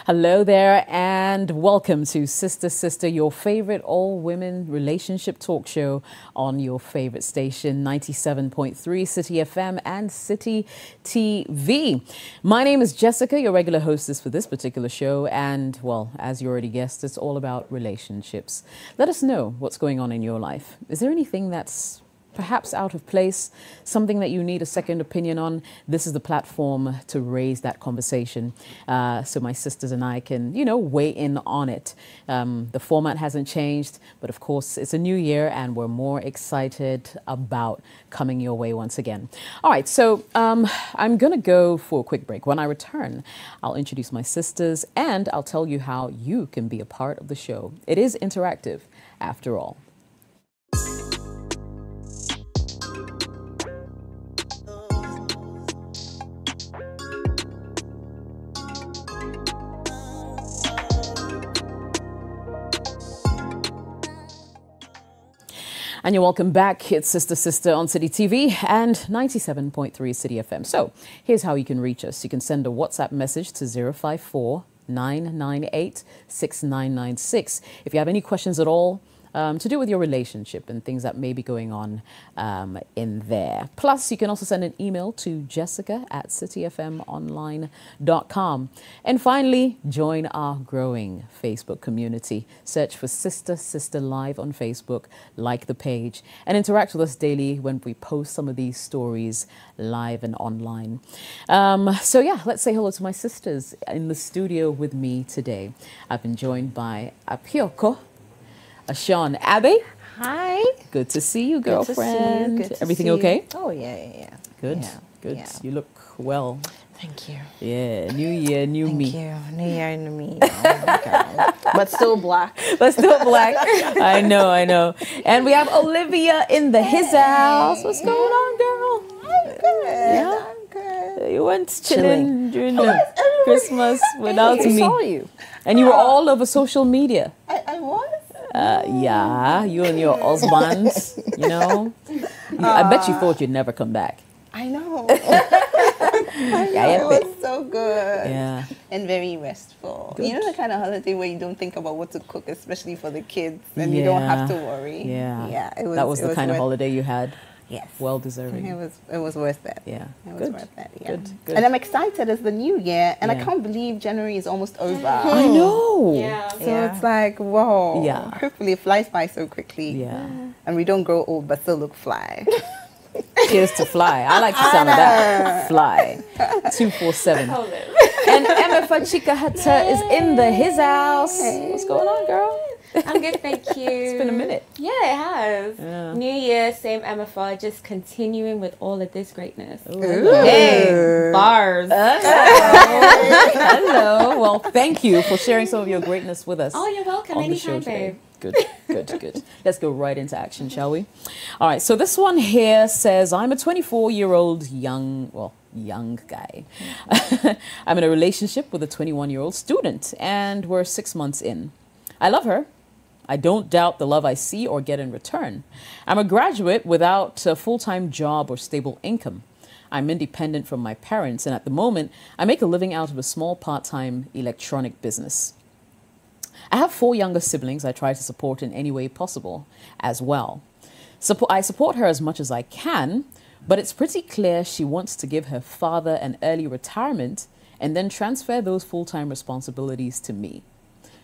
Hello there and welcome to Sister Sister, your favorite all-women relationship talk show on your favorite station, 97.3 Citi FM and Citi TV. My name is Jessica, your regular hostess for this particular show, and, well, as you already guessed, it's all about relationships. Let us know what's going on in your life. Is there anything that's perhaps out of place, something that you need a second opinion on? This is the platform to raise that conversation so my sisters and I can, weigh in on it. The format hasn't changed, but of course it's a new year and we're more excited about coming your way once again. All right, so I'm going to go for a quick break. When I return, I'll introduce my sisters and I'll tell you how you can be a part of the show. It is interactive after all. And you're welcome back. It's Sister Sister on Citi TV and 97.3 Citi FM. So here's how you can reach us. You can send a WhatsApp message to 054-998-6996. If you have any questions at all to do with your relationship and things that may be going on in there. Plus, you can also send an email to jessica@citifmonline.com. And finally, join our growing Facebook community. Search for Sister Sister Live on Facebook, like the page, and interact with us daily when we post some of these stories live and online. So yeah, let's say hello to my sisters in the studio with me today. I've been joined by Apioko, Sean Abbey. Hi. Good to see you, girlfriend. Good to see you. Everything okay? Oh, yeah. Good, yeah, good. yeah. You look well. Thank you. Yeah, new year, new me. Thank you. New year, new me. Oh, my God. But still black. But still black. I know. And we have Olivia in the his house. What's going on, girl? I'm good. Yeah? I'm good. You went chilling during the Christmas without I me. saw you. And you were all over social media. I was? Yeah, you and your husbands, I bet you thought you'd never come back. I know. Yeah, It was so good. Yeah. And very restful. Good. You know the kind of holiday where you don't think about what to cook, especially for the kids, and you don't have to worry. Yeah. It was, that was the kind of holiday you had. Yes. Well deserving. It was worth it. Yeah. It was Good. worth it. Yeah. Good. And I'm excited. It's the new year, and I Yeah. can't believe January is almost over. I know. Yeah. So it's like, whoa. Yeah. Hopefully it flies by so quickly. Yeah. And we don't grow old but still look fly. Cheers to fly. I like the sound of that. Fly. 247. And Emma Fachika Hatta is in the his house. What's going on, girl? I'm good, thank you. It's been a minute. Yeah, it has. Yeah. New year, same MFR, just continuing with all of this greatness. Ooh. Hey, bars. Hello. Well, thank you for sharing some of your greatness with us. Oh, you're welcome. On the show Anytime, today. babe. Good. Let's go right into action, shall we? All right, so this one here says, I'm a 24-year-old young guy. I'm in a relationship with a 21-year-old student, and we're 6 months in. I love her. I don't doubt the love I see or get in return. I'm a graduate without a full-time job or stable income. I'm independent from my parents, and at the moment, I make a living out of a small part-time electronic business. I have 4 younger siblings I try to support in any way possible as well. I support her as much as I can, but it's pretty clear she wants to give her father an early retirement and then transfer those full-time responsibilities to me.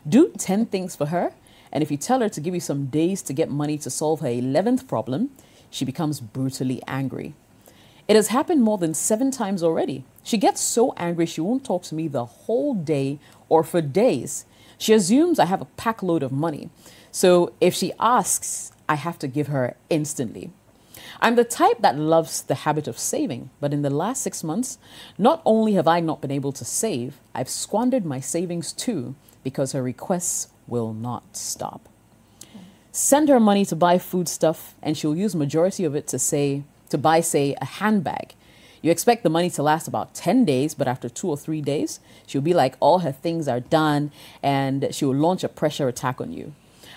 Do 10 things for her, and if you tell her to give you some days to get money to solve her 11th problem, she becomes brutally angry. It has happened more than 7 times already. She gets so angry she won't talk to me the whole day or for days. She assumes I have a pack load of money. So if she asks, I have to give her instantly. I'm the type that loves the habit of saving, but in the last 6 months, not only have I not been able to save, I've squandered my savings too because her requests will not stop. Send her money to buy food stuff and she'll use majority of it to buy, say, a handbag. You expect the money to last about 10 days, but after 2 or 3 days, she'll be like all her things are done and she will launch a pressure attack on you.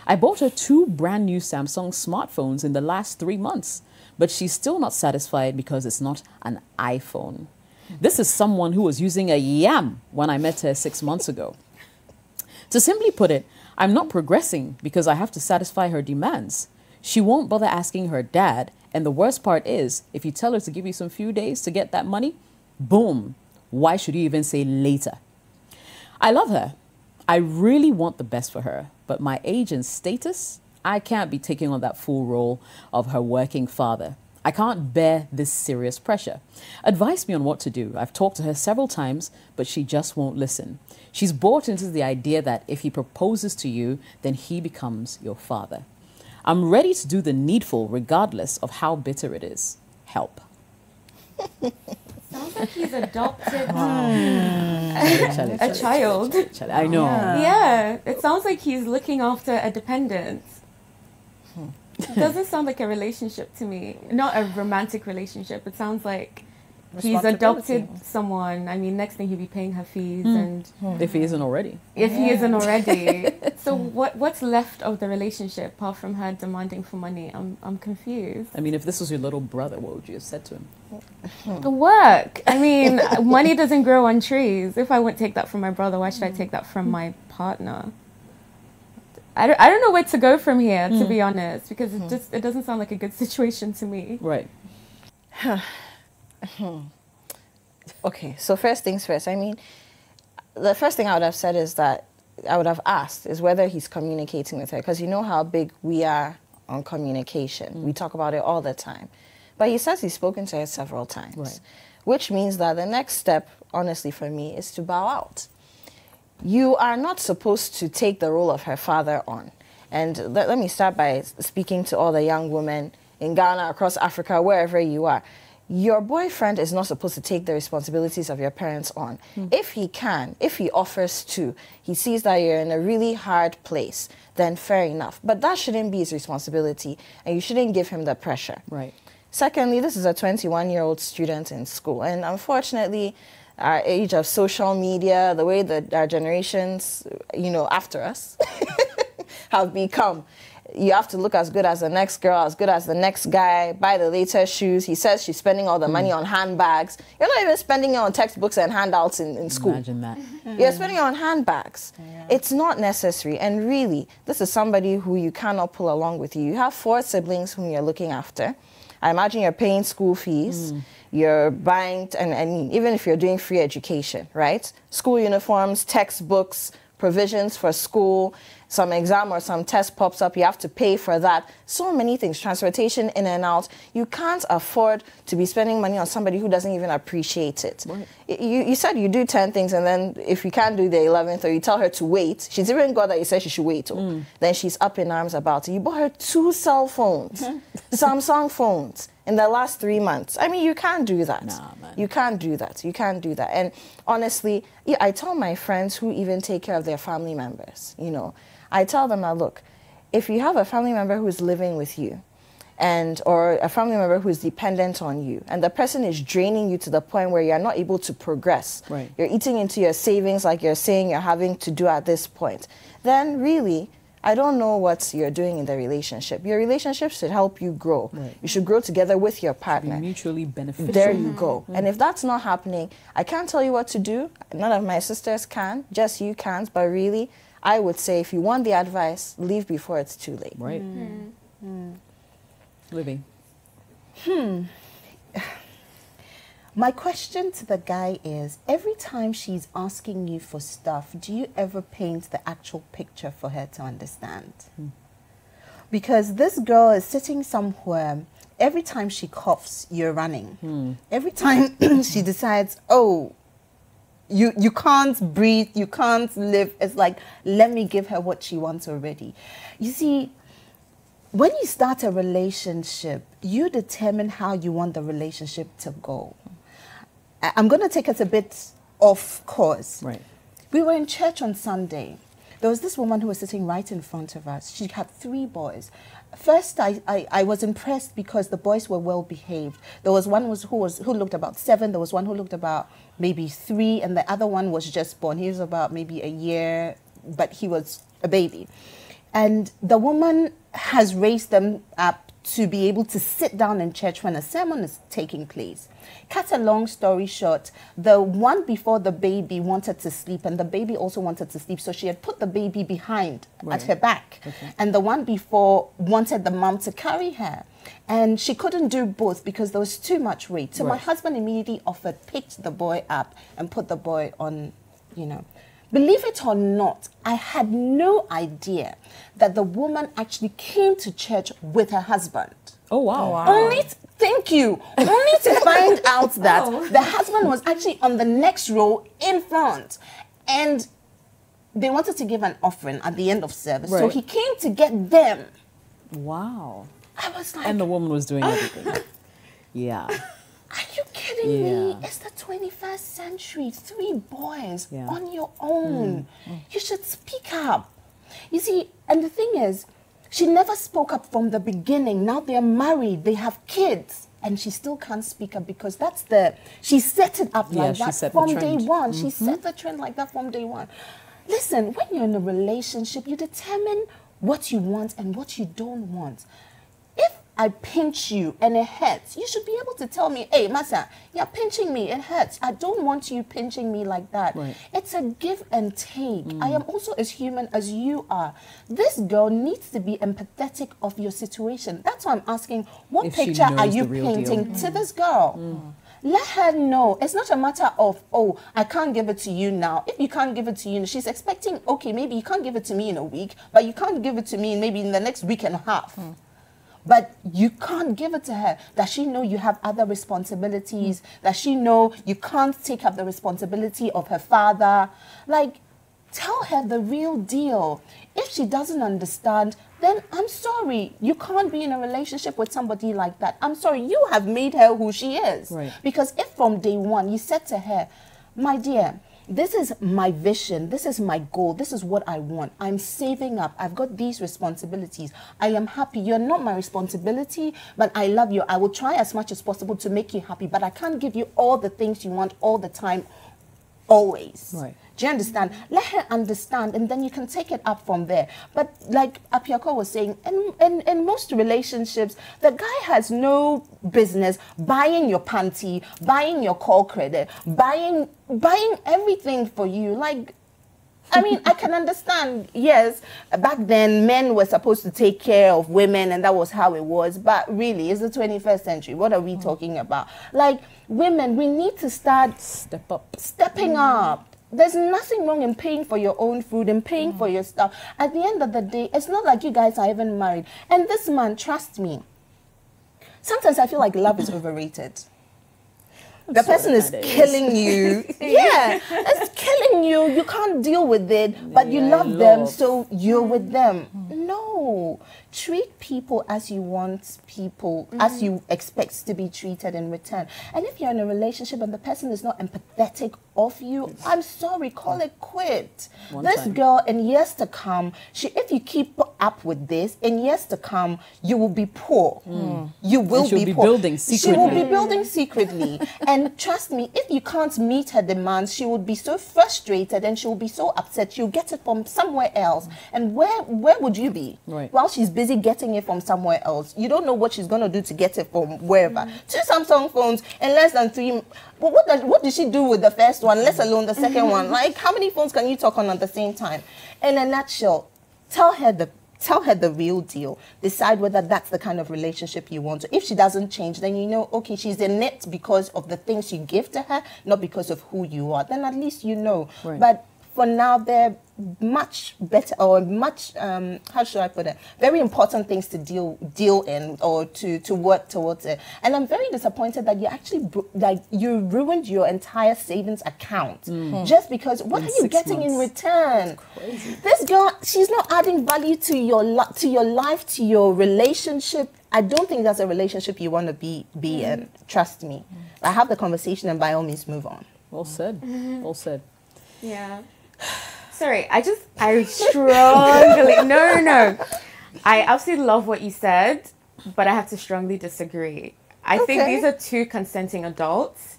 I bought her 2 brand new Samsung smartphones in the last 3 months, but she's still not satisfied because it's not an iPhone. This is someone who was using a yam when I met her 6 months ago. To simply put it, I'm not progressing because I have to satisfy her demands. She won't bother asking her dad, and the worst part is, if you tell her to give you some few days to get that money, boom, why should you even say later? I love her. I really want the best for her, but my age and status, I can't be taking on that full role of her working father. I can't bear this serious pressure. Advise me on what to do. I've talked to her several times, but she just won't listen. She's bought into the idea that if he proposes to you, then he becomes your father. I'm ready to do the needful regardless of how bitter it is. Help. Sounds like he's adopted A a child. I know. Yeah, it sounds like he's looking after a dependent. It doesn't sound like a relationship to me. Not a romantic relationship. It sounds like he's adopted someone. I mean, next thing he'll be paying her fees, and If he isn't already. if he isn't already. So what's left of the relationship apart from her demanding for money? I'm confused. I mean, if this was your little brother, what would you have said to him? The work. I mean, money doesn't grow on trees. If I wouldn't take that from my brother, why should I take that from my partner? I don't know where to go from here, to be honest, because it doesn't sound like a good situation to me. Right. Okay, so first things first. I mean, the first thing I would have said is that I would have asked is whether he's communicating with her, because you know how big we are on communication. We talk about it all the time. But he says he's spoken to her several times, Right. which means that the next step, honestly, for me, is to bow out. You are not supposed to take the role of her father on. And let me start by speaking to all the young women in Ghana, across Africa, wherever you are. Your boyfriend is not supposed to take the responsibilities of your parents on. If he can, if he offers to, he sees that you're in a really hard place, then fair enough. But that shouldn't be his responsibility, and you shouldn't give him the pressure. Right. Secondly, this is a 21-year-old student in school, and unfortunately, our age of social media, the way that our generations, after us have become, you have to look as good as the next girl, as good as the next guy, buy the latest shoes. He says she's spending all the money on handbags. You're not even spending it on textbooks and handouts in school. Imagine that. You're spending it on handbags. Yeah. It's not necessary. And really, this is somebody who you cannot pull along with you. You have 4 siblings whom you're looking after. I imagine you're paying school fees. You're buying, and even if you're doing free education, right? School uniforms, textbooks, provisions for school, some exam or some test pops up, you have to pay for that. So many things, transportation in and out. You can't afford to be spending money on somebody who doesn't even appreciate it. Right. You said you do 10 things, and then if you can't do the 11th, or you tell her to wait, she's even got that you said she should wait. Then she's up in arms about it. You bought her 2 cell phones, Samsung phones, in the last 3 months. I mean, you can't do that. Nah, man. You can't do that. You can't do that. And honestly, I tell my friends who even take care of their family members, I tell them, now look, if you have a family member who is living with you, or a family member who is dependent on you, and the person is draining you to the point where you're not able to progress, right. You're eating into your savings like you're saying you're having to do at this point, then really, I don't know what you're doing in the relationship. Your relationship should help you grow. Right. You should grow together with your partner. Be mutually beneficial. There you go. And if that's not happening, I can't tell you what to do. None of my sisters can. Just you can't. But really, I would say if you want the advice, leave before it's too late. Right. Living. My question to the guy is, every time she's asking you for stuff, do you ever paint the actual picture for her to understand? Because this girl is sitting somewhere, every time she coughs, you're running. Every time she decides, oh, you can't breathe, you can't live, it's like, let me give her what she wants already. You see, when you start a relationship, you determine how you want the relationship to go. I'm going to take us a bit off course. Right. We were in church on Sunday. There was this woman who was sitting right in front of us. She had 3 boys. First, I was impressed because the boys were well behaved. There was one who looked about 7. There was one who looked about maybe 3, and the other one was just born. He was about maybe a year, but he was a baby. And the woman has raised them up to be able to sit down in church when a sermon is taking place. Cut a long story short, the one before the baby wanted to sleep, and the baby also wanted to sleep, so she had put the baby behind at her back. And the one before wanted the mom to carry her. And she couldn't do both because there was too much weight. So my husband immediately offered, picked the boy up and put the boy on, you know. Believe it or not, I had no idea that the woman actually came to church with her husband. Oh, wow. Only to find out that the husband was actually on the next row in front. And they wanted to give an offering at the end of service. So he came to get them. Wow. I was like... And the woman was doing everything. Yeah. Are you kidding me? It's the 21st century. 3 boys on your own. You should speak up. You see, and the thing is, she never spoke up from the beginning. Now they're married. They have kids. And she still can't speak up because that's she set it up like that from day one. She set the trend like that from day one. Listen, when you're in a relationship, you determine what you want and what you don't want. If I pinch you and it hurts, you should be able to tell me, hey, Masa, you're pinching me, it hurts. I don't want you pinching me like that. It's a give and take. I am also as human as you are. This girl needs to be empathetic of your situation. That's why I'm asking, what picture are you painting to this girl? Let her know. It's not a matter of, oh, I can't give it to you now. If you can't give it to you, she's expecting, okay, maybe you can't give it to me in a week, but you can't give it to me maybe in the next week and a half. But you can't give it to her. Does she know you have other responsibilities? Does she know you can't take up the responsibility of her father? Like, tell her the real deal. If she doesn't understand, then I'm sorry. You can't be in a relationship with somebody like that. I'm sorry. You have made her who she is. Because if from day one you said to her, my dear, this is my vision, this is my goal, this is what I want. I'm saving up, I've got these responsibilities. I am happy, you're not my responsibility, but I love you. I will try as much as possible to make you happy, but I can't give you all the things you want all the time, always. Do you understand? Let her understand, and then you can take it up from there. But like Apiako was saying, in most relationships, the guy has no business buying your panty, buying your call credit, buying everything for you. Like, I mean, I can understand, yes, back then men were supposed to take care of women and that was how it was. But really, it's the 21st century. What are we talking about? Like, women, we need to start stepping up. There's nothing wrong in paying for your own food and paying for your stuff. At the end of the day, it's not like you guys are even married. And this man, trust me, sometimes I feel like love is overrated. The person is killing you. It's killing you. You can't deal with it, but you love them, so you're with them. No. Treat people as you want people, as you expect to be treated in return. And if you're in a relationship and the person is not empathetic of you, I'm sorry, call it quit. This girl, in years to come, if you keep up with this, in years to come, you will be poor. You will be poor. Building secretly. She will be building secretly. And trust me, if you can't meet her demands, she will be so frustrated and she will be so upset. She'll get it from somewhere else. And where would you be? While she's busy getting it from somewhere else. You don't know what she's going to do to get it from wherever. 2 Samsung phones in less than 3. But what did she do with the first one, let alone the second one? Like, how many phones can you talk on at the same time? In a nutshell, tell her the real deal. Decide whether that's the kind of relationship you want. If she doesn't change, then you know, okay, she's in it because of the things you give to her, not because of who you are. Then at least you know. But for now, they're much better, or much, how should I put it, very important things to deal in, or to work towards it. And I'm very disappointed that you actually, you ruined your entire savings account just because, what are you getting in return? This girl, she's not adding value to your life, to your relationship. I don't think that's a relationship you want to be in. Trust me. I have the conversation, and by all means move on. Well said. Well said. Yeah. Sorry, I strongly, no. I absolutely love what you said, but I have to strongly disagree. I think these are 2 consenting adults.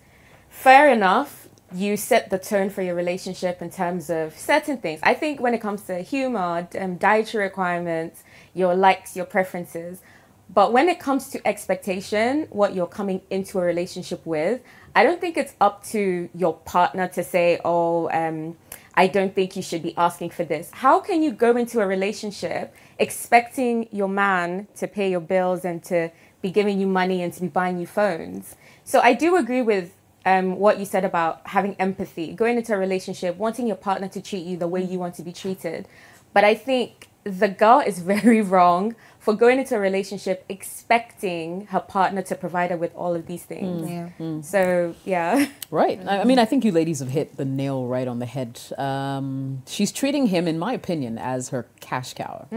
Fair enough, you set the tone for your relationship in terms of certain things. I think when it comes to humor, dietary requirements, your likes, your preferences, But when it comes to expectation, what you're coming into a relationship with, I don't think it's up to your partner to say, oh, I don't think you should be asking for this. How can you go into a relationship expecting your man to pay your bills and to be giving you money and to be buying you phones? So I do agree with what you said about having empathy, going into a relationship, wanting your partner to treat you the way you want to be treated. But I think the girl is very wrong for going into a relationship expecting her partner to provide her with all of these things. So, yeah. Right. I mean, I think you ladies have hit the nail right on the head. She's treating him, in my opinion, as her cash cow,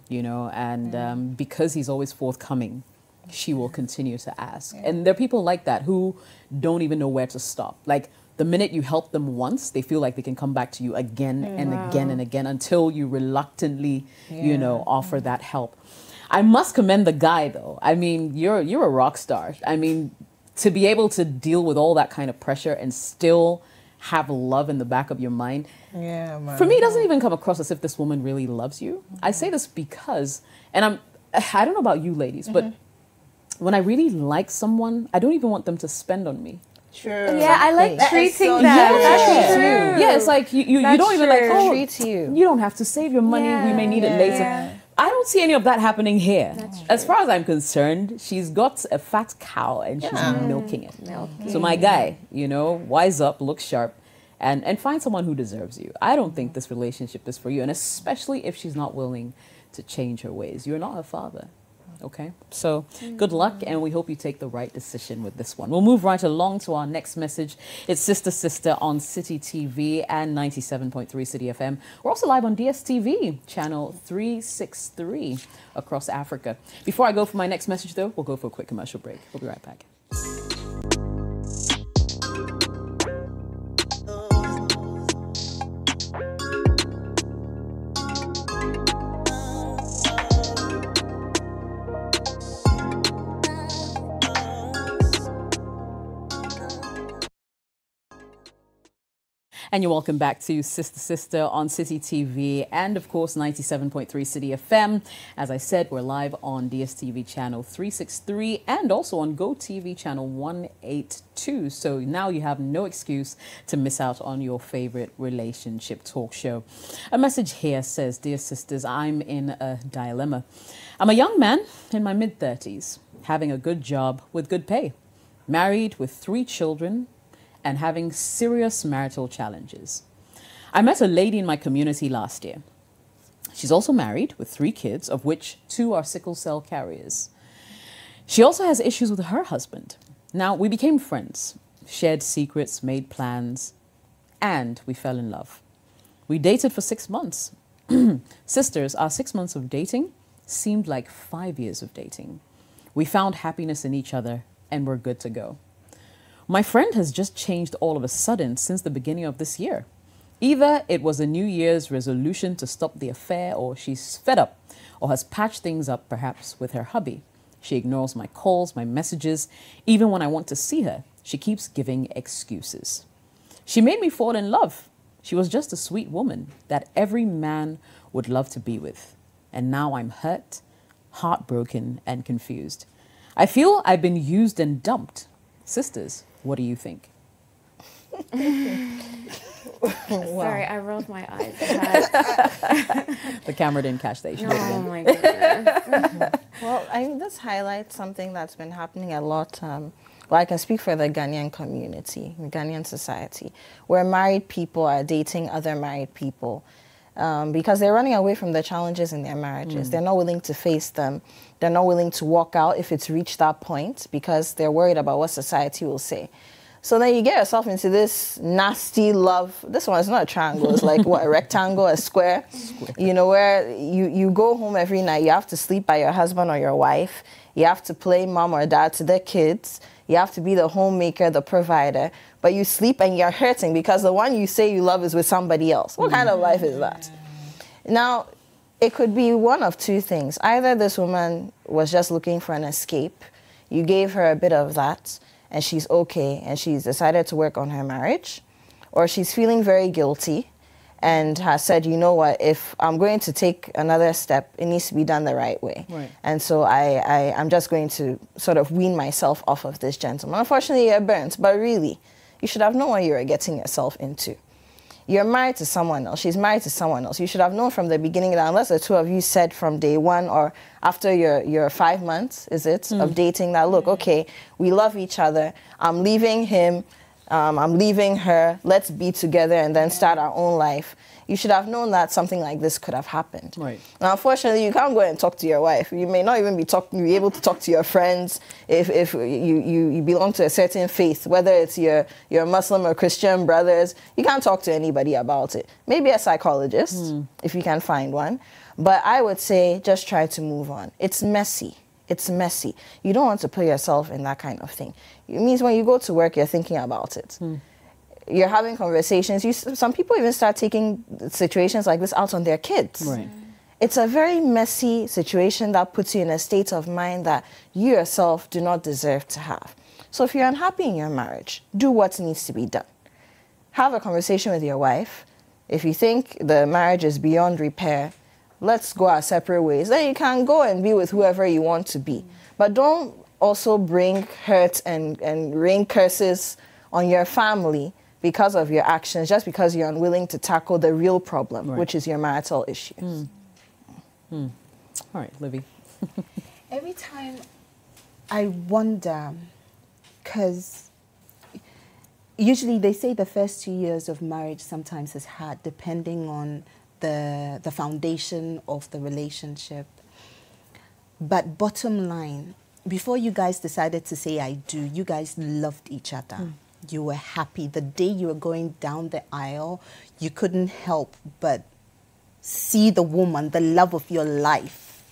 you know, and because he's always forthcoming, she will continue to ask. And there are people like that who don't even know where to stop. Like, the minute you help them once, they feel like they can come back to you again and again and again until you reluctantly, you know, offer that help. I must commend the guy, though. I mean, you're a rock star. I mean, to be able to deal with all that kind of pressure and still have love in the back of your mind. For me, it doesn't even come across as if this woman really loves you. I say this because, and I don't know about you ladies, but when I really like someone, I don't even want them to spend on me. True. Yeah, I like treating them. That's true. Yeah, it's like you don't even like, oh, treat you. You don't have to save your money. We may need it later. I don't see any of that happening here. As far as I'm concerned, she's got a fat cow and she's milking it. So my guy, you know, wise up, look sharp, and find someone who deserves you. I don't think this relationship is for you, and especially if she's not willing to change her ways. You're not her father. Okay, so good luck, and we hope you take the right decision with this one. We'll move right along to our next message. It's Sister Sister on Citi TV and 97.3 Citi FM. We're also live on DSTV, channel 363 across Africa. Before I go for my next message, though, we'll go for a quick commercial break. We'll be right back. And you're welcome back to Sister Sister on Citi TV and, of course, 97.3 Citi FM. As I said, we're live on DSTV channel 363 and also on GoTV channel 182. So now you have no excuse to miss out on your favorite relationship talk show. A message here says, "Dear sisters, I'm in a dilemma. I'm a young man in my mid-30s, having a good job with good pay, married with 3 children, and having serious marital challenges. I met a lady in my community last year. She's also married with 3 kids, of which 2 are sickle cell carriers. She also has issues with her husband. Now, we became friends, shared secrets, made plans, and we fell in love. We dated for 6 months. Sisters, our 6 months of dating seemed like 5 years of dating. We found happiness in each other, and we're good to go. My friend has just changed all of a sudden since the beginning of this year. Either it was a New Year's resolution to stop the affair, or she's fed up, or has patched things up perhaps with her hubby. She ignores my calls, my messages. Even when I want to see her, she keeps giving excuses. She made me fall in love. She was just a sweet woman that every man would love to be with. And now I'm hurt, heartbroken, and confused. I feel I've been used and dumped. Sisters, what do you think?" Sorry, I rolled my eyes. The camera didn't catch that. Oh my goodness. Well, I think this highlights something that's been happening a lot. Well, I can speak for the Ghanaian community, the Ghanaian society, where married people are dating other married people because they're running away from the challenges in their marriages. They're not willing to face them. They're not willing to walk out if it's reached that point because they're worried about what society will say. So then you get yourself into this nasty love. This one is not a triangle. It's like, what, a rectangle, a square? You know, where you go home every night. You have to sleep by your husband or your wife. You have to play mom or dad to their kids. You have to be the homemaker, the provider. But you sleep and you're hurting because the one you say you love is with somebody else. What kind of life is that? Now, it could be one of 2 things. Either this woman was just looking for an escape. You gave her a bit of that, and she's okay, and she's decided to work on her marriage. Or she's feeling very guilty, and has said, you know what, if I'm going to take another step, it needs to be done the right way. Right. And so I'm just going to sort of wean myself off of this gentleman. Unfortunately, you're burnt, but really, you should have known what you were getting yourself into. You're married to someone else. She's married to someone else. You should have known from the beginning that unless the two of you said from day one or after your 5 months, is it, of dating that, look, okay, we love each other. I'm leaving him. I'm leaving her. Let's be together and then start our own life. You should have known that something like this could have happened. Right. Now, unfortunately, you can't go and talk to your wife. You may not even be able to talk to your friends if you belong to a certain faith, whether it's your Muslim or Christian brothers. You can't talk to anybody about it. Maybe a psychologist, if you can find one. But I would say just try to move on. It's messy. It's messy. You don't want to put yourself in that kind of thing. It means when you go to work, you're thinking about it. You're having conversations. Some people even start taking situations like this out on their kids. Right. It's a very messy situation that puts you in a state of mind that you yourself do not deserve to have. So if you're unhappy in your marriage, do what needs to be done. Have a conversation with your wife. If you think the marriage is beyond repair, let's go our separate ways. Then you can go and be with whoever you want to be. But don't also bring hurt and rain curses on your family because of your actions, just because you're unwilling to tackle the real problem, which is your marital issues. All right, Libby. Every time I wonder, because usually they say the first 2 years of marriage sometimes is hard, depending on the foundation of the relationship. But bottom line, before you guys decided to say I do, you guys loved each other. You were happy. The day you were going down the aisle, you couldn't help but see the woman, the love of your life.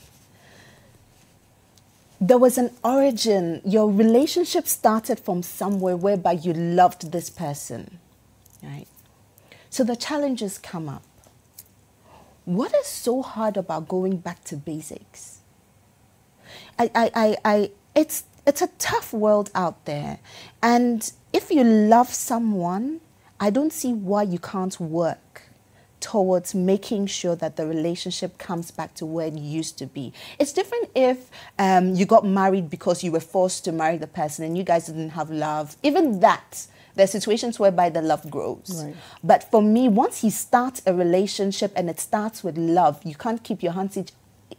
There was an origin. Your relationship started from somewhere whereby you loved this person, right? So the challenges come up. What is so hard about going back to basics? It's a tough world out there. And if you love someone, I don't see why you can't work towards making sure that the relationship comes back to where it used to be. It's different if you got married because you were forced to marry the person and you guys didn't have love. Even that, there are situations whereby the love grows. Right. But for me, once you start a relationship and it starts with love, you can't keep your hands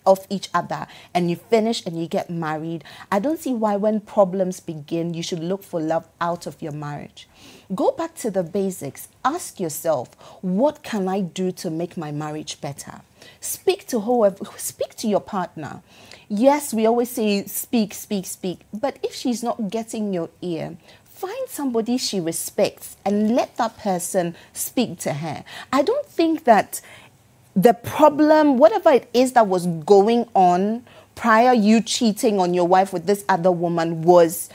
off each other and you finish and you get married. I don't see why when problems begin, you should look for love out of your marriage. Go back to the basics. Ask yourself, what can I do to make my marriage better? Speak to your partner. Yes, we always say speak, speak, speak. But if she's not getting your ear, find somebody she respects and let that person speak to her. I don't think that the problem, whatever it is that was going on prior you cheating on your wife with this other woman was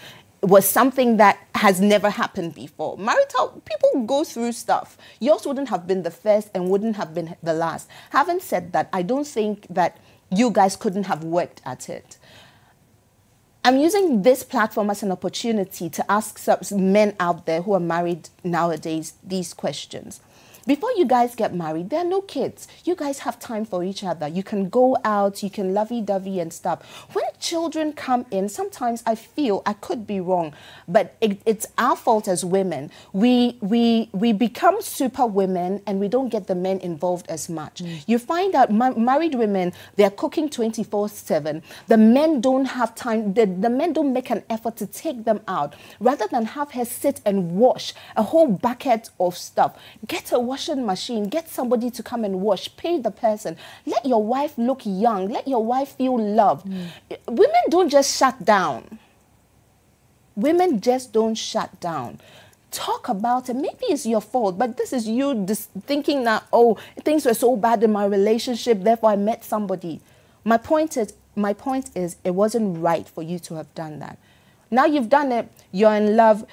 something that has never happened before. Marital, people go through stuff. Yours wouldn't have been the first and wouldn't have been the last. Having said that, I don't think that you guys couldn't have worked at it. I'm using this platform as an opportunity to ask some men out there who are married nowadays these questions. Before you guys get married, there are no kids. You guys have time for each other. You can go out, you can lovey-dovey and stuff. When children come in, sometimes I feel, I could be wrong, but it's our fault as women. We become super women and we don't get the men involved as much. You find out married women, they're cooking 24/7. The men don't have time. The men don't make an effort to take them out. Rather than have her sit and wash a whole bucket of stuff, get a washing machine, get somebody to come and wash, pay the person. Let your wife look young. Let your wife feel loved. Women don't just shut down. Women just don't shut down. Talk about it. Maybe it's your fault, but this is you thinking that, oh, things were so bad in my relationship, therefore I met somebody. My point is it wasn't right for you to have done that. Now you've done it, you're in love.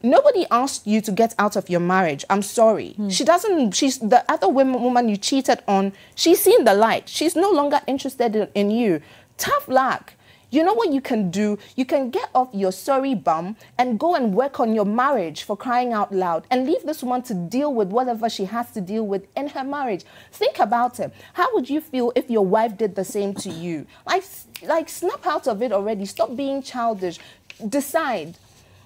Nobody asked you to get out of your marriage. I'm sorry. She's the other woman you cheated on. She's seen the light. She's no longer interested in you. Tough luck. You know what you can do? You can get off your sorry bum and go and work on your marriage, for crying out loud, and leave this woman to deal with whatever she has to deal with in her marriage. Think about it. How would you feel if your wife did the same to you? Like snap out of it already. Stop being childish. Decide.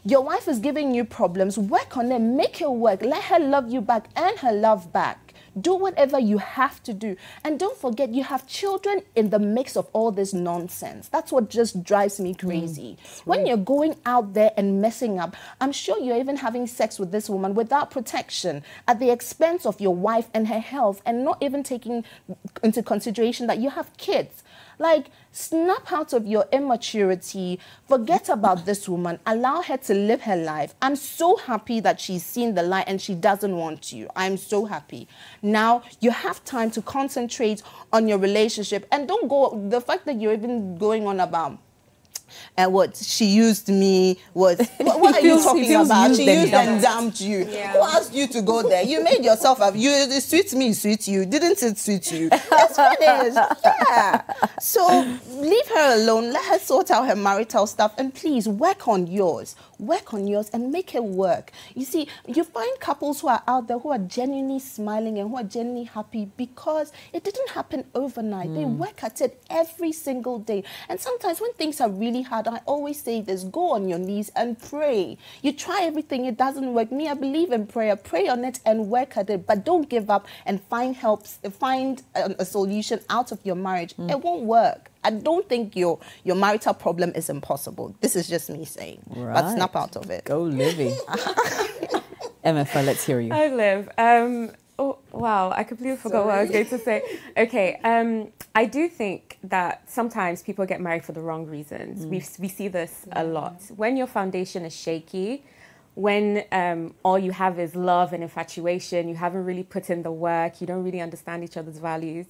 Your wife is giving you problems. Work on them. Make her work. Let her love you back. Earn her love back. Do whatever you have to do. And don't forget, you have children in the mix of all this nonsense. That's what just drives me crazy. When you're going out there and messing up, I'm sure you're even having sex with this woman without protection, at the expense of your wife and her health, and not even taking into consideration that you have kids. Like, snap out of your immaturity. Forget about this woman. Allow her to live her life. I'm so happy that she's seen the light and she doesn't want you. I'm so happy. Now, you have time to concentrate on your relationship. And don't go, the fact that you're even going on about, and what she used me was, what are you talking about? She used and dumped you. Yeah. Who asked you to go there? You made yourself up. It suits me, suits you. Didn't it suit you? It's finished. Yeah. So leave her alone. Let her sort out her marital stuff. And please work on yours. Work on yours and make it work. You see, you find couples who are out there who are genuinely smiling and who are genuinely happy because it didn't happen overnight. They work at it every single day. And sometimes when things are really hard, I always say this, go on your knees and pray. You try everything, it doesn't work. Me, I believe in prayer. Pray on it and work at it, but don't give up and find a solution out of your marriage. It won't work. I don't think your marital problem is impossible. This is just me saying. Right. But snap out of it. Go, Livy. MFA, let's hear you. Hi, Liv. Oh, wow, I completely forgot what I was going to say. Okay, I do think that sometimes people get married for the wrong reasons. We see this a lot. When your foundation is shaky, when all you have is love and infatuation, you haven't really put in the work, you don't really understand each other's values,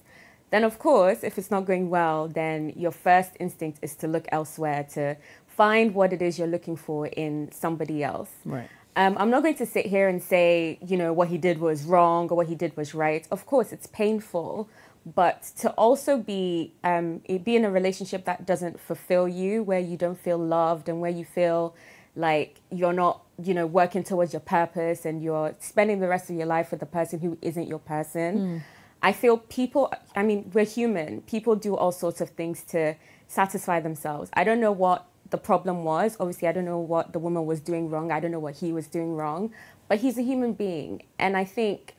then of course, if it's not going well, then your first instinct is to look elsewhere, to find what it is you're looking for in somebody else. Right. I'm not going to sit here and say, you know, what he did was wrong or what he did was right. Of course, it's painful, but to also be in a relationship that doesn't fulfill you, where you don't feel loved and where you feel like you're not, you know, working towards your purpose and you're spending the rest of your life with the person who isn't your person. I feel we're human. People do all sorts of things to satisfy themselves. I don't know what the problem was. Obviously, I don't know what the woman was doing wrong. I don't know what he was doing wrong, but he's a human being. And I think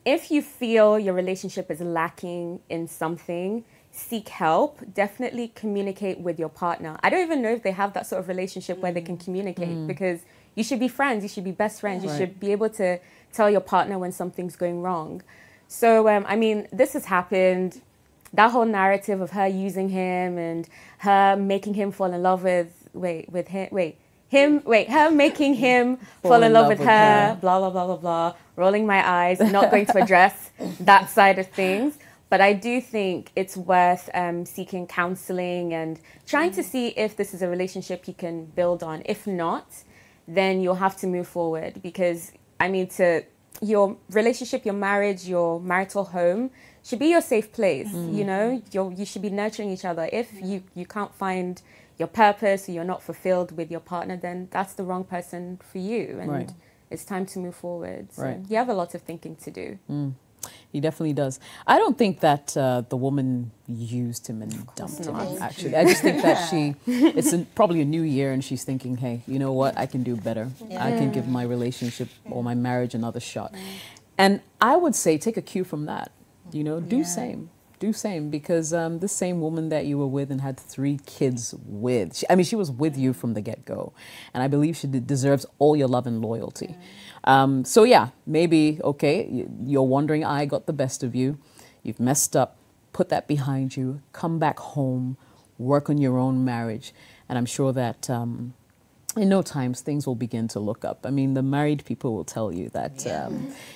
if you feel your relationship is lacking in something, seek help. Definitely communicate with your partner. I don't even know if they have that sort of relationship where they can communicate, because you should be friends. You should be best friends. You should be able to tell your partner when something's going wrong. So, this has happened. That whole narrative of her using him and her making him fall in love with, her making him fall in love with her, blah, blah, blah, blah, blah, rolling my eyes, not going to address that side of things. But I do think it's worth seeking counseling and trying to see if this is a relationship you can build on. If not, then you'll have to move forward, because, your relationship, your marriage, your marital home should be your safe place. You know, you should be nurturing each other. If you can't find your purpose or you're not fulfilled with your partner, then that's the wrong person for you. And it's time to move forward. So you have a lot of thinking to do. He definitely does. I don't think that the woman used him and dumped him, actually. I just think that it's probably a new year and she's thinking, hey, you know what? I can do better. I can give my relationship or my marriage another shot. And I would say take a cue from that. You know, do same. Do same, because this same woman that you were with and had 3 kids with, she was with you from the get-go. And I believe she deserves all your love and loyalty. So yeah, maybe, okay, you're wondering, I got the best of you. You've messed up. Put that behind you. Come back home. Work on your own marriage. And I'm sure that in no time things will begin to look up. I mean, the married people will tell you that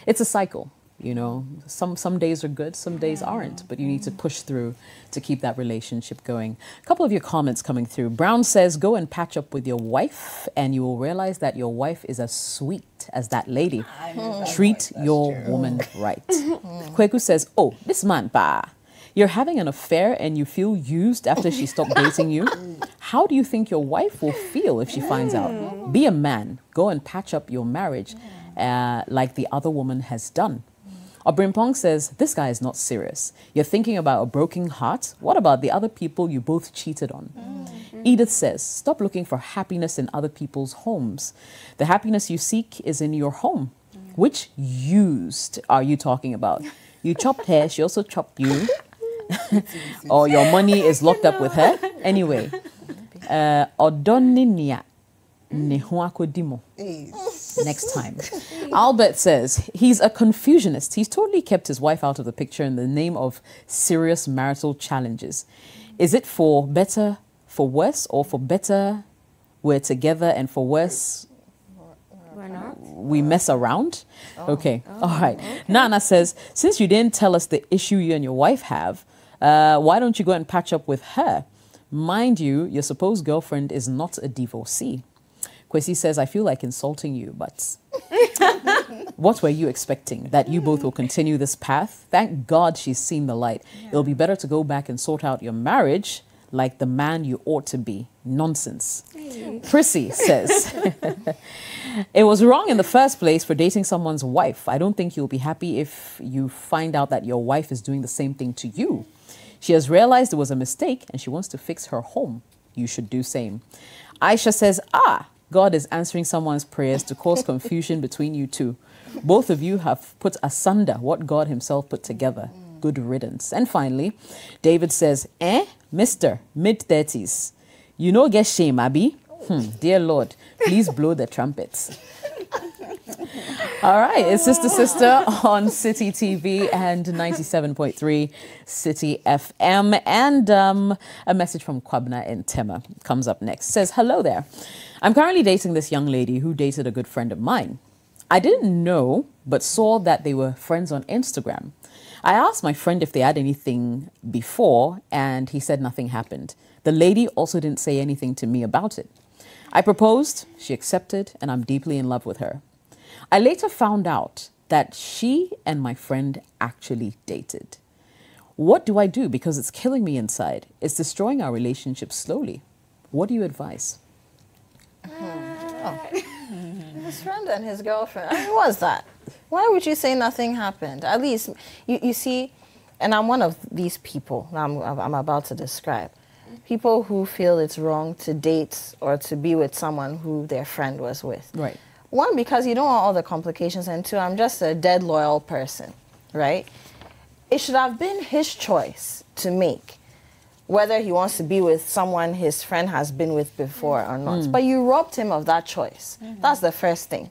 it's a cycle. You know, some days are good, some days aren't, but you need to push through to keep that relationship going. A couple of your comments coming through. Brown says, go and patch up with your wife and you will realize that your wife is as sweet as that lady. Treat your woman right. Kweku says, oh, this man, bah. You're having an affair and you feel used after she stopped dating you. How do you think your wife will feel if she finds out? Be a man. Go and patch up your marriage like the other woman has done. Obrimpong says, this guy is not serious. You're thinking about a broken heart. What about the other people you both cheated on? Edith says, stop looking for happiness in other people's homes. The happiness you seek is in your home. Which used are you talking about? You chopped her, she also chopped you. Or your money is locked up with her. Anyway, Odoninia Nehuakodimo. Next time. Albert says he's a confusionist. He's totally kept his wife out of the picture in the name of serious marital challenges. Is it for better, for worse, or for better we're together and for worse We're not. we mess around? Okay. All right. Okay. Nana says, since you didn't tell us the issue you and your wife have, why don't you go and patch up with her? Mind you, your supposed girlfriend is not a divorcee. Kwesi says, I feel like insulting you, but what were you expecting? That you both will continue this path? Thank God she's seen the light. Yeah. It'll be better to go back and sort out your marriage like the man you ought to be. Nonsense. Prissy says, it was wrong in the first place for dating someone's wife. I don't think you'll be happy if you find out that your wife is doing the same thing to you. She has realized it was a mistake and she wants to fix her home. You should do same. Aisha says, God is answering someone's prayers to cause confusion between you two. Both of you have put asunder what God himself put together. Good riddance. And finally, David says, Mr. Mid-30s, you know get shame, Abby? Dear Lord, please blow the trumpets. All right, it's Sister Sister on Citi TV and 97.3 Citi FM. And a message from Kwabna in Tema comes up next. Says, hello there. I'm currently dating this young lady who dated a good friend of mine. I didn't know, but saw that they were friends on Instagram. I asked my friend if they had anything before, and he said nothing happened. The lady also didn't say anything to me about it. I proposed, she accepted, and I'm deeply in love with her. I later found out that she and my friend actually dated. What do I do? Because it's killing me inside. It's destroying our relationship slowly. What do you advise? His friend and his girlfriend. I mean, what's that? Why would you say nothing happened? At least, you see, and I'm one of these people I'm about to describe. People who feel it's wrong to date or to be with someone who their friend was with. Right. One, because you don't want all the complications, and two, I'm just a dead loyal person, right? It should have been his choice to make whether he wants to be with someone his friend has been with before or not. But you robbed him of that choice. That's the first thing.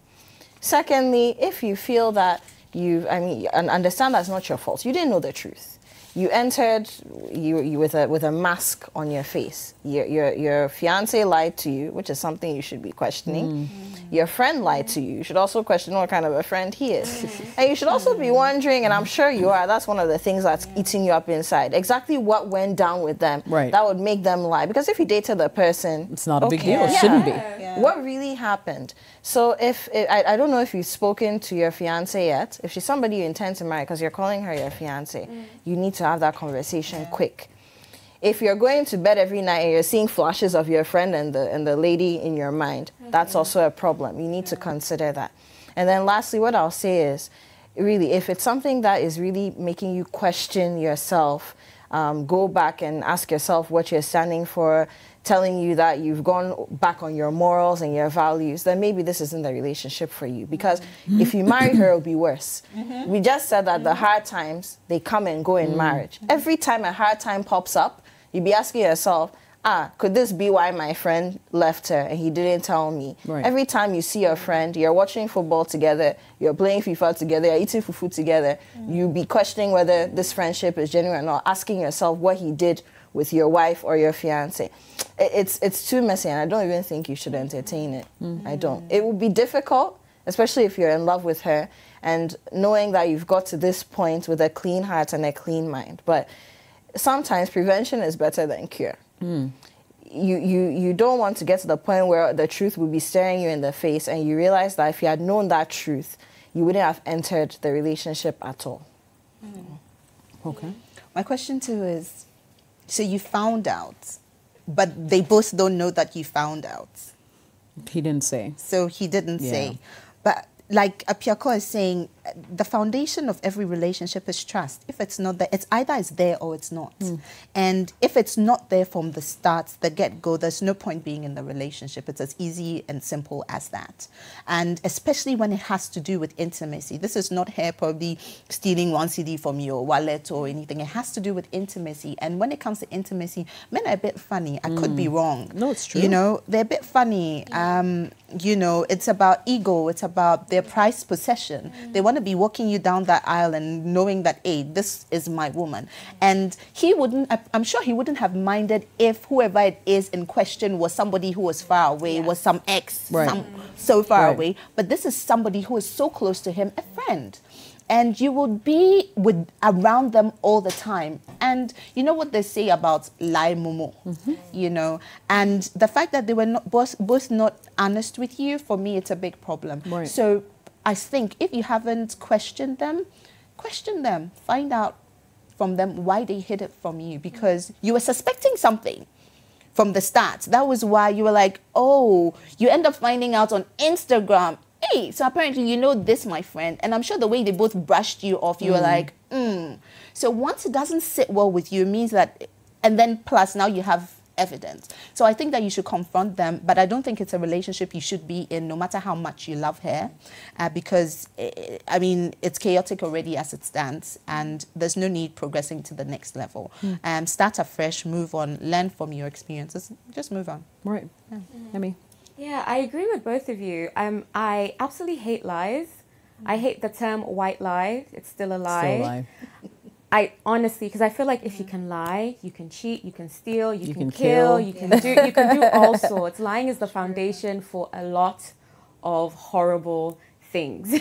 Secondly, if you feel that and understand that's not your fault. You didn't know the truth. You entered you with a mask on your face. Your fiance lied to you, which is something you should be questioning. Your friend lied to you. You should also question what kind of a friend he is. And you should also be wondering, and I'm sure you are, that's one of the things that's eating you up inside. Exactly what went down with them that would make them lie. Because if you dated the person, it's not a big deal. It shouldn't be. Yeah. What really happened? So I don't know if you've spoken to your fiance yet. If she's somebody you intend to marry, because you're calling her your fiance, you need to have that conversation quick. If you're going to bed every night and you're seeing flashes of your friend and the lady in your mind, that's also a problem. You need to consider that. And then lastly, what I'll say is, really, if it's something that is really making you question yourself, go back and ask yourself what you're standing for, telling you that you've gone back on your morals and your values, then maybe this isn't the relationship for you. Because if you marry her, it'll be worse. We just said that the hard times, they come and go in marriage. Every time a hard time pops up, you'll be asking yourself, could this be why my friend left her and he didn't tell me? Right. Every time you see your friend, you're watching football together, you're playing FIFA together, you're eating fufu together, you'll be questioning whether this friendship is genuine or not, asking yourself what he did with your wife or your fiance. It's too messy, and I don't even think you should entertain it. I don't. It would be difficult, especially if you're in love with her, and knowing that you've got to this point with a clean heart and a clean mind. But sometimes prevention is better than cure. You don't want to get to the point where the truth will be staring you in the face, and you realize that if you had known that truth, you wouldn't have entered the relationship at all. Okay. My question too is, so you found out, but they both don't know that you found out. He didn't say. So he didn't say. But like Apiako is saying, the foundation of every relationship is trust. If it's not there, it's either it's there or it's not. And if it's not there from the start, the get-go, there's no point being in the relationship. It's as easy and simple as that. And especially when it has to do with intimacy. This is not her probably stealing one CD from your wallet or anything. It has to do with intimacy. And when it comes to intimacy, men are a bit funny. I could be wrong. No, it's true. You know, they're a bit funny. You know, it's about ego. It's about their prized possession. They want to be walking you down that aisle and knowing that, hey, this is my woman. And he wouldn't, I'm sure he wouldn't have minded if whoever it is in question was somebody who was far away, was some ex, so far away. But this is somebody who is so close to him, a friend. And you will be around them all the time. And you know what they say about lie momo, you know? And the fact that they were not both not honest with you, for me, it's a big problem. So I think if you haven't questioned them, question them. Find out from them why they hid it from you, because you were suspecting something from the start. That was why you were like, oh, you end up finding out on Instagram, hey, so apparently you know this, my friend. And I'm sure the way they both brushed you off, you were like, So once it doesn't sit well with you, it means that, and then plus now you have evidence. So I think that you should confront them, but I don't think it's a relationship you should be in, no matter how much you love her, because, I mean, it's chaotic already as it stands, and there's no need progressing to the next level. Start afresh, move on, learn from your experiences, just move on. Right. Emi? Yeah, I agree with both of you. I absolutely hate lies. I hate the term white lie. It's still a lie. Still a lie. I honestly, because I feel like if you can lie, you can cheat, you can steal, you can kill, you can do all sorts. Lying is the foundation for a lot of horrible things.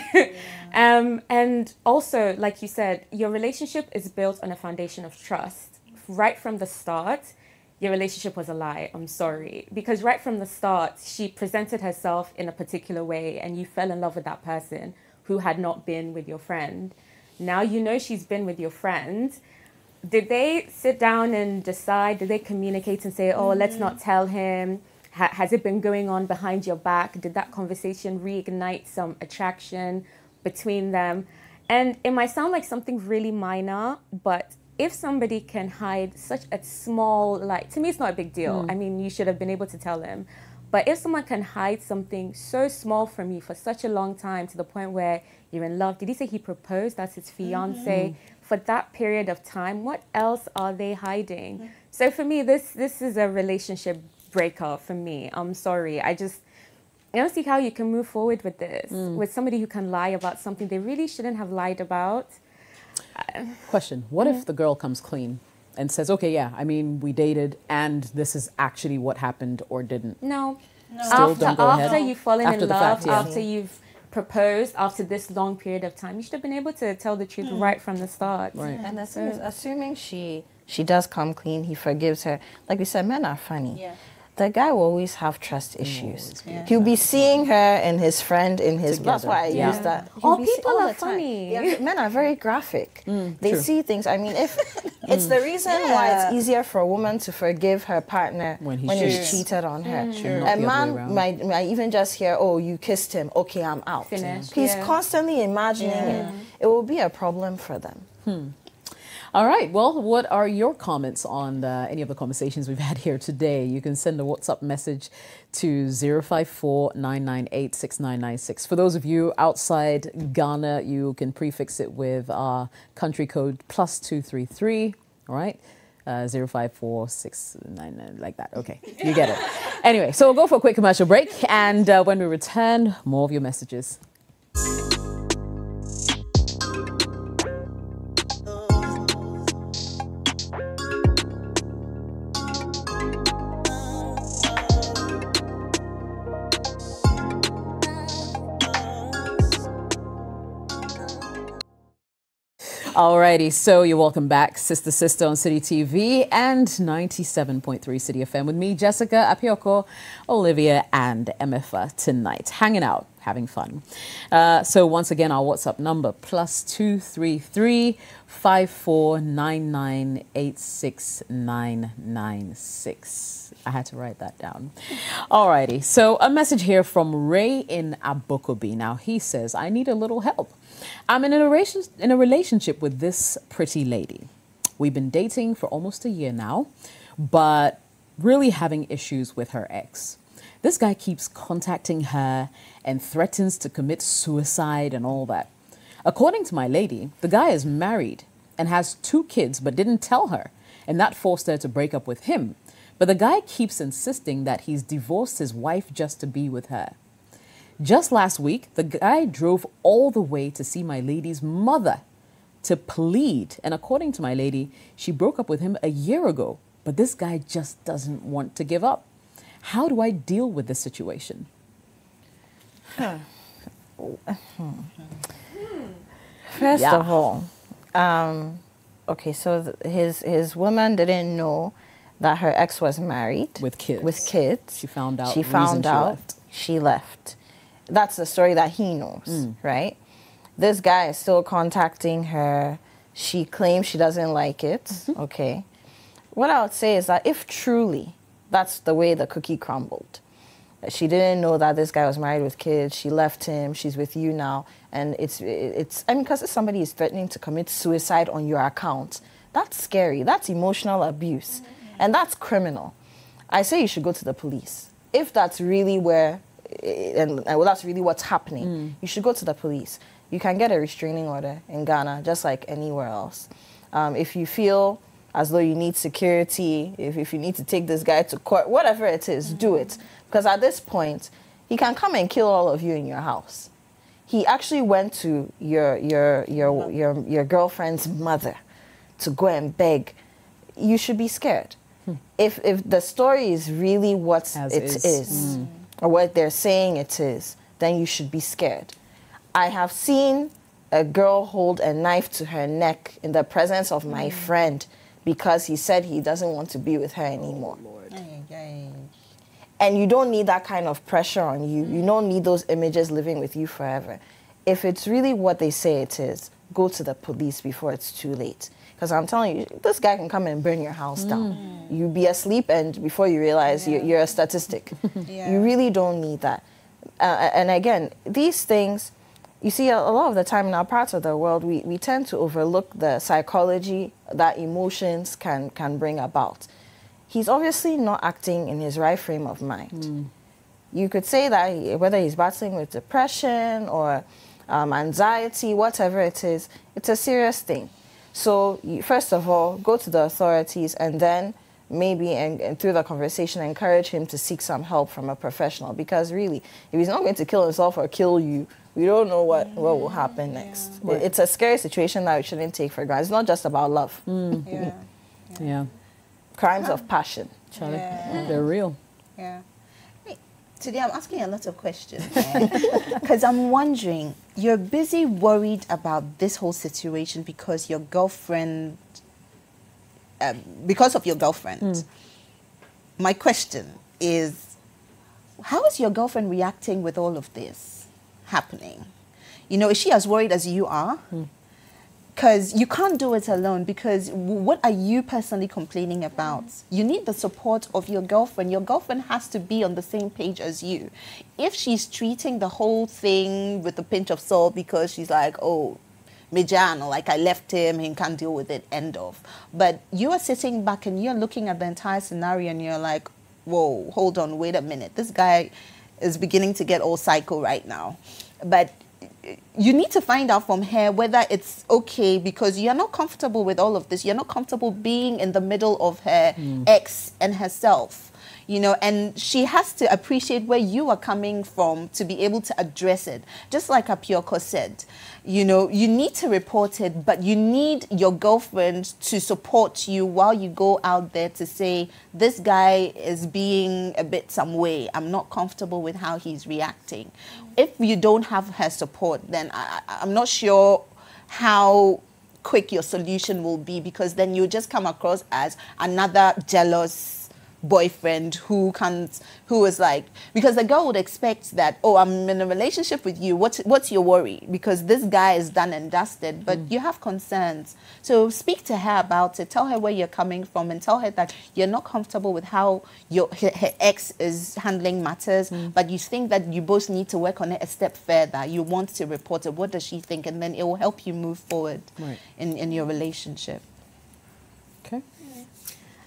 And also, like you said, your relationship is built on a foundation of trust. Right from the start, your relationship was a lie. I'm sorry. Because right from the start, she presented herself in a particular way and you fell in love with that person who had not been with your friend. Now you know she's been with your friend. Did they sit down and decide? Did they communicate and say, oh, let's not tell him? Has it been going on behind your back? Did that conversation reignite some attraction between them? And it might sound like something really minor, but if somebody can hide such a small, like, to me, it's not a big deal. I mean, you should have been able to tell him. But if someone can hide something so small from you for such a long time to the point where you're in love, did he say he proposed? That's his fiance. For that period of time, what else are they hiding? So for me, this is a relationship breaker for me. I'm sorry. I don't see how you can move forward with this, with somebody who can lie about something they really shouldn't have lied about. Question. What if the girl comes clean and says, okay, yeah, I mean, we dated and this is actually what happened or didn't? No. Still don't go ahead? After you've fallen After in the love, fact, yeah. after you've proposed, after this long period of time, you should have been able to tell the truth right from the start. Right. And assuming she does come clean, he forgives her. Like we said, men are funny. Yeah. The guy will always have trust issues. He'll be seeing her and his friend in his... That's why I use that. All people are funny. Yeah, men are very graphic. They true. see things. I mean, if it's the reason why it's easier for a woman to forgive her partner when he's cheated on her. A man might even just hear, oh, you kissed him. Okay, I'm out. Finished. He's constantly imagining it. It will be a problem for them. All right. Well, what are your comments on any of the conversations we've had here today? You can send a WhatsApp message to 054-998-6996. For those of you outside Ghana, you can prefix it with our country code +233. All right. 054699, like that. Okay, you get it. Anyway, so we'll go for a quick commercial break, and when we return, more of your messages. Alrighty, so you're welcome back, Sister on City TV and 97.3 City FM with me, Jessica, Apioko, Olivia, and MFA tonight. Hanging out, having fun. So once again, our WhatsApp number, +233 5499 86996. I had to write that down. Alrighty, so a message here from Ray in Abokobi. Now he says, I need a little help. I'm in a relationship with this pretty lady. We've been dating for almost a year now, but really having issues with her ex. This guy keeps contacting her and threatens to commit suicide and all that. According to my lady, the guy is married and has 2 kids but didn't tell her, and that forced her to break up with him. But the guy keeps insisting that he's divorced his wife just to be with her. Just last week, the guy drove all the way to see my lady's mother to plead. And according to my lady, she broke up with him a year ago, but this guy just doesn't want to give up. How do I deal with this situation? First of all, okay, so his woman didn't know that her ex was married. With kids. With kids. She found out. She found out. She left. That's the story that he knows, right? This guy is still contacting her. She claims she doesn't like it. Okay. What I would say is that if truly that's the way the cookie crumbled, she didn't know that this guy was married with kids, she left him, she's with you now, and it's I mean, because if somebody is threatening to commit suicide on your account, that's scary. That's emotional abuse. And that's criminal. I say you should go to the police. If that's really where, and well, that's really what's happening, you should go to the police. You can get a restraining order in Ghana, just like anywhere else. If you feel as though you need security, if you need to take this guy to court, whatever it is, do it. Because at this point, he can come and kill all of you in your house. He actually went to your girlfriend's mother to go and beg. You should be scared. If the story is really what it is, or what they're saying it is, then you should be scared. I have seen a girl hold a knife to her neck in the presence of my friend because he said he doesn't want to be with her anymore. And you don't need that kind of pressure on you. You don't need those images living with you forever. If it's really what they say it is, go to the police before it's too late. Because I'm telling you, this guy can come and burn your house down. You'll be asleep, and before you realize you're a statistic. You really don't need that. And again, these things, you see, a lot of the time in our parts of the world, we tend to overlook the psychology that emotions can bring about. He's obviously not acting in his right frame of mind. You could say that whether he's battling with depression or anxiety, whatever it is, it's a serious thing. So first of all, go to the authorities, and then maybe and through the conversation, encourage him to seek some help from a professional. Because really, if he's not going to kill himself or kill you, we don't know what will happen next. Right. It's a scary situation that we shouldn't take for granted. It's not just about love. Crimes of passion. Charlie, they're real. Today I'm asking a lot of questions because I'm wondering, you're busy worried about this whole situation because your girlfriend, because of your girlfriend. My question is, how is your girlfriend reacting with all of this happening? You know, is she as worried as you are? Because you can't do it alone, because what are you personally complaining about? You need the support of your girlfriend. Your girlfriend has to be on the same page as you. If she's treating the whole thing with a pinch of salt because she's like, oh, Mijano, like I left him, he can't deal with it, end of. But you are sitting back and you're looking at the entire scenario and you're like, whoa, hold on, wait a minute. This guy is beginning to get all psycho right now. But you need to find out from her whether it's okay, because you're not comfortable with all of this. You're not comfortable being in the middle of her ex and herself, you know, and she has to appreciate where you are coming from to be able to address it. Just like Apioko said, you know, you need to report it, but you need your girlfriend to support you while you go out there to say, this guy is being a bit some way. I'm not comfortable with how he's reacting. If you don't have her support, then I'm not sure how quick your solution will be, because then you just come across as another jealous boyfriend who is like, because the girl would expect that, oh, I'm in a relationship with you, what's your worry, because this guy is done and dusted, but you have concerns. So speak to her about it, tell her where you're coming from, and tell her that you're not comfortable with how her ex is handling matters, but you think that you both need to work on it a step further. You want to report it, what does she think, and then it will help you move forward in your relationship. Okay.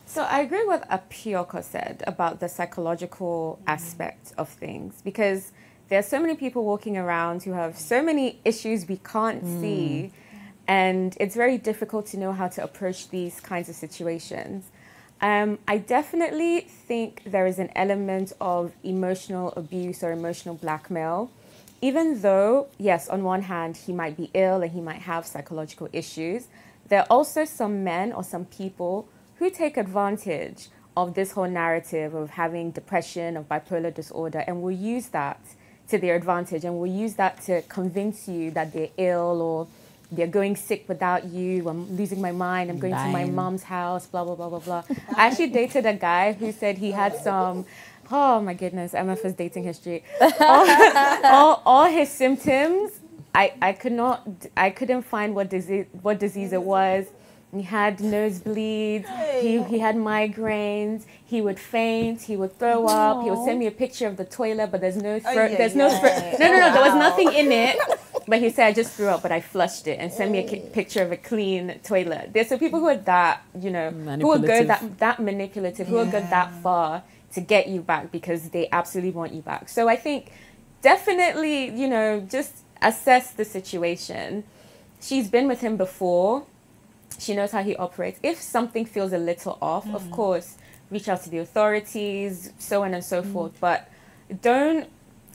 So I agree with what Apioko said about the psychological aspect of things, because there are so many people walking around who have so many issues we can't see, and it's very difficult to know how to approach these kinds of situations. I definitely think there is an element of emotional abuse or emotional blackmail, even though, yes, on one hand, he might be ill and he might have psychological issues. There are also some men or some people who take advantage of this whole narrative of having depression, of bipolar disorder, and will use that to their advantage, and will use that to convince you that they're ill or they're going sick without you. I'm losing my mind. I'm going to my mom's house, blah, blah, blah, blah, blah. I actually dated a guy who said he had some, oh my goodness, MF's dating history. All his symptoms, I couldn't find what disease it was. He had nosebleeds, he had migraines, he would faint, he would throw up, he would send me a picture of the toilet, but there's no there was nothing in it. But he said, I just threw up, but I flushed it, and send me a picture of a clean toilet. There's some people who are that, who will go that manipulative, who will go that far to get you back because they absolutely want you back. So I think definitely, just assess the situation. She's been with him before. She knows how he operates. If something feels a little off, of course, reach out to the authorities, so on and so forth. But don't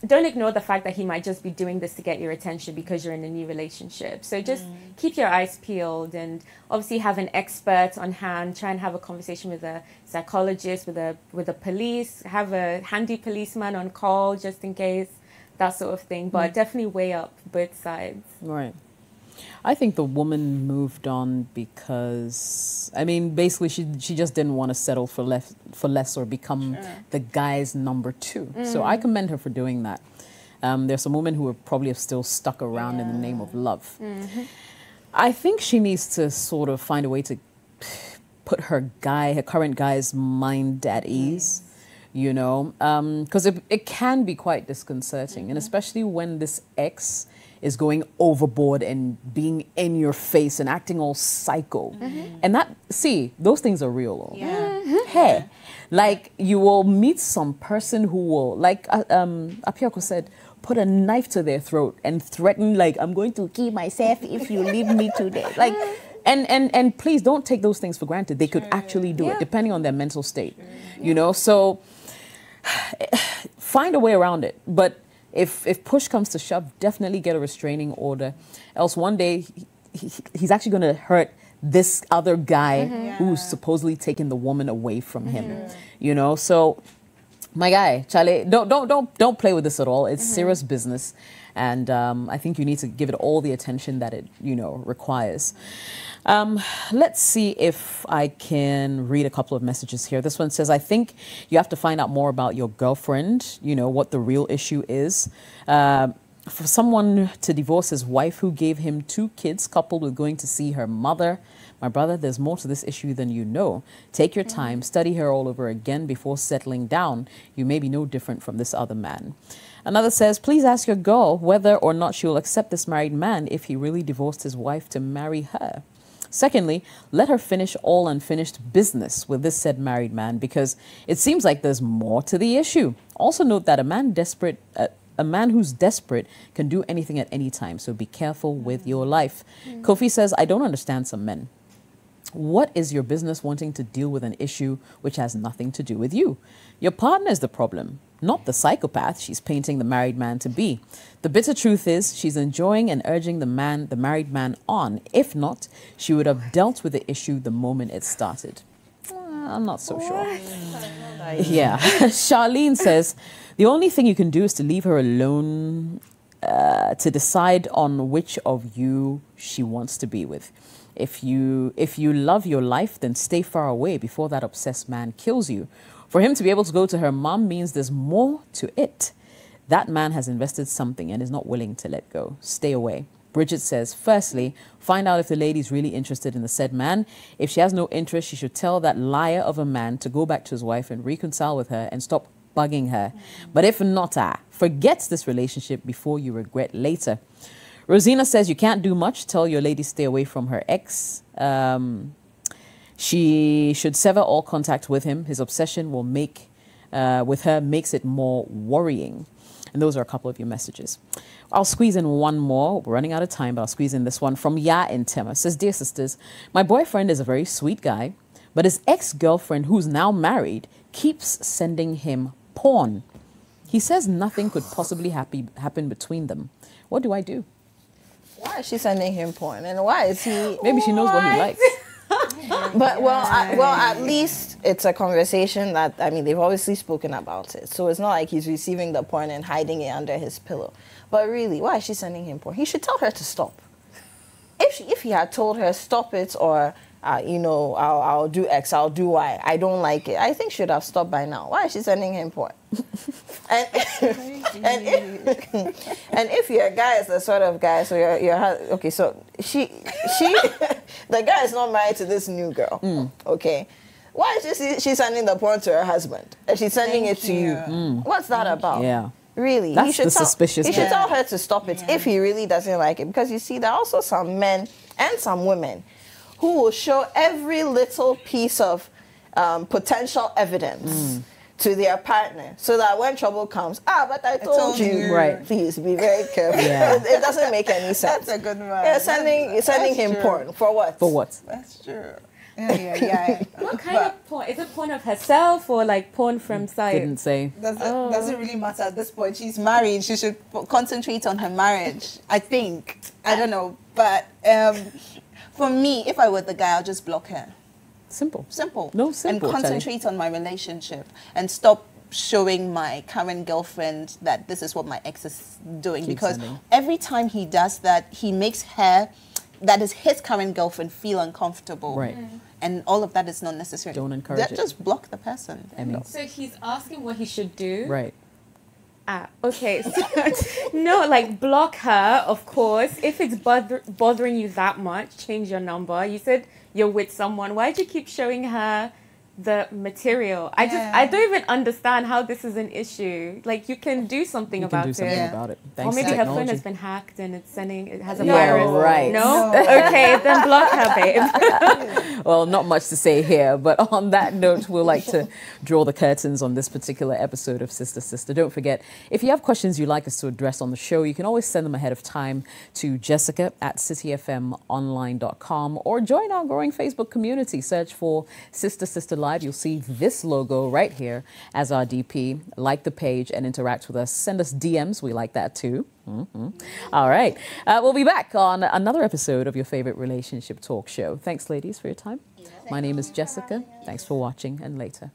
ignore the fact that he might just be doing this to get your attention because you're in a new relationship. So just keep your eyes peeled, and obviously have an expert on hand. Try and have a conversation with a psychologist, with the police. Have a handy policeman on call just in case, that sort of thing. But definitely weigh up both sides. Right. I think the woman moved on because, basically she just didn't want to settle for less or become the guy's number two. So I commend her for doing that. There's some women who are probably still stuck around in the name of love. I think she needs to sort of find a way to put her current guy's mind at ease. Because it can be quite disconcerting, and especially when this ex is going overboard and being in your face and acting all psycho. And those things are real. Hey, like you will meet some person who will, like Apioko said, put a knife to their throat and threaten, like, I'm going to kill myself if you leave me today. Like, and please don't take those things for granted. They could actually do it depending on their mental state, so find a way around it. But if push comes to shove, definitely get a restraining order. Else one day he's actually going to hurt this other guy who's supposedly taking the woman away from him. So my guy, Charlie, don't play with this at all. It's serious business, and I think you need to give it all the attention that it requires. Let's see if I can read a couple of messages here. This one says, I think you have to find out more about your girlfriend, what the real issue is. For someone to divorce his wife who gave him 2 kids, coupled with going to see her mother, my brother, there's more to this issue than you know. Take your time, study her all over again before settling down. You may be no different from this other man. Another says, please ask your girl whether or not she will accept this married man if he really divorced his wife to marry her. Secondly, let her finish all unfinished business with this said married man, because it seems like there's more to the issue. Also note that a man who's desperate can do anything at any time, so be careful with your life. Kofi says, I don't understand some men. What is your business wanting to deal with an issue which has nothing to do with you? Your partner is the problem, not the psychopath she's painting the married man to be. The bitter truth is she's enjoying and urging the married man on. If not, she would have dealt with the issue the moment it started. I'm not so sure. Yeah. Charlene says, the only thing you can do is to leave her alone to decide on which of you she wants to be with. If you love your life, then stay far away before that obsessed man kills you. For him to be able to go to her mom means there's more to it. That man has invested something and is not willing to let go. Stay away. Bridget says, firstly, find out if the lady's really interested in the said man. If she has no interest, she should tell that liar of a man to go back to his wife and reconcile with her and stop bugging her. But if not, forget this relationship before you regret later. Rosina says, you can't do much. Tell your lady stay away from her ex. She should sever all contact with him. His obsession will with her makes it more worrying. And those are a couple of your messages. I'll squeeze in one more. We're running out of time, but I'll squeeze in this one from Ya in Tema. Says, dear sisters, my boyfriend is a very sweet guy, but his ex-girlfriend, who's now married, keeps sending him porn. He says nothing could possibly happen between them. What do I do? Why is she sending him porn? And why is he... Maybe she knows what he likes. But, at least it's a conversation that, I mean, they've obviously spoken about it. So it's not like he's receiving the porn and hiding it under his pillow. But really, why is she sending him porn? He should tell her to stop. If he had told her, stop it, or, I'll do X, I'll do Y, I don't like it, I think she should have stopped by now. Why is she sending him porn? and if your guy is the sort of guy, so okay, so she the guy is not married to this new girl, okay? Why is she sending the porn to her husband and she's sending it to you? What's that about? Yeah. Really, That's the suspicious. He should tell her to stop it if he really doesn't like it. Because you see, there are also some men and some women who will show every little piece of potential evidence to their partner, so that when trouble comes, but I told you. Right. Please be very careful. Yeah. It doesn't make any sense. That's a good one. Yeah, sending him porn for what? For what? That's true. Yeah. What kind of porn? Is it porn of herself or like porn from side? Didn't say. Doesn't really matter at this point. She's married. She should concentrate on her marriage, I think. I don't know. But for me, if I were the guy, I'll just block her. Simple. No, simple. And concentrate on my relationship and stop showing my current girlfriend that this is what my ex is doing. Because every time he does that, he makes her, that is his current girlfriend, feel uncomfortable. Right. And all of that is not necessary. Don't encourage it. Just block the person. So he's asking what he should do. Right. Okay. So, no, like block her, of course. If it's bothering you that much, change your number. You said you're with someone. Why do you keep showing her the material? I don't even understand how this is an issue. Like, you can do something about it. Thanks or maybe to her phone technology. has been hacked and it has a Yeah, virus. right. No? Okay, then block her, babe. Well, not much to say here, but on that note, we'll like to draw the curtains on this particular episode of Sister Sister. Don't forget, if you have questions you'd like us to address on the show, you can always send them ahead of time to jessica@cityfmonline.com or join our growing Facebook community. Search for Sister Sister Live. You'll see this logo right here as our DP. Like the page and interact with us. Send us DMs. We like that too. All right. We'll be back on another episode of your favorite relationship talk show. Thanks, ladies, for your time. My name is Jessica. Thanks for watching, and later.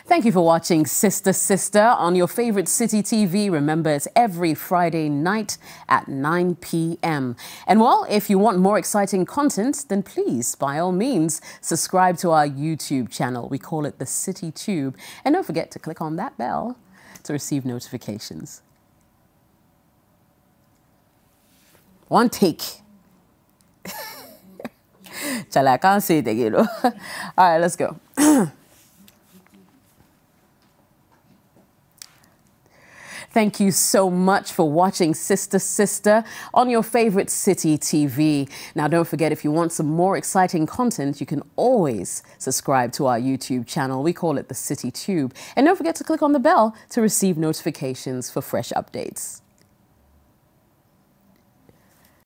Thank you for watching Sister Sister on your favorite City TV. Remember, it's every Friday night at 9 p.m. And well, if you want more exciting content, then please, by all means, subscribe to our YouTube channel. We call it the City Tube. And don't forget to click on that bell to receive notifications. One take. Charlie, I can't say it again. All right, let's go. Thank you so much for watching Sister Sister on your favorite City TV. Now, don't forget, if you want some more exciting content, you can always subscribe to our YouTube channel. We call it the City Tube. And don't forget to click on the bell to receive notifications for fresh updates.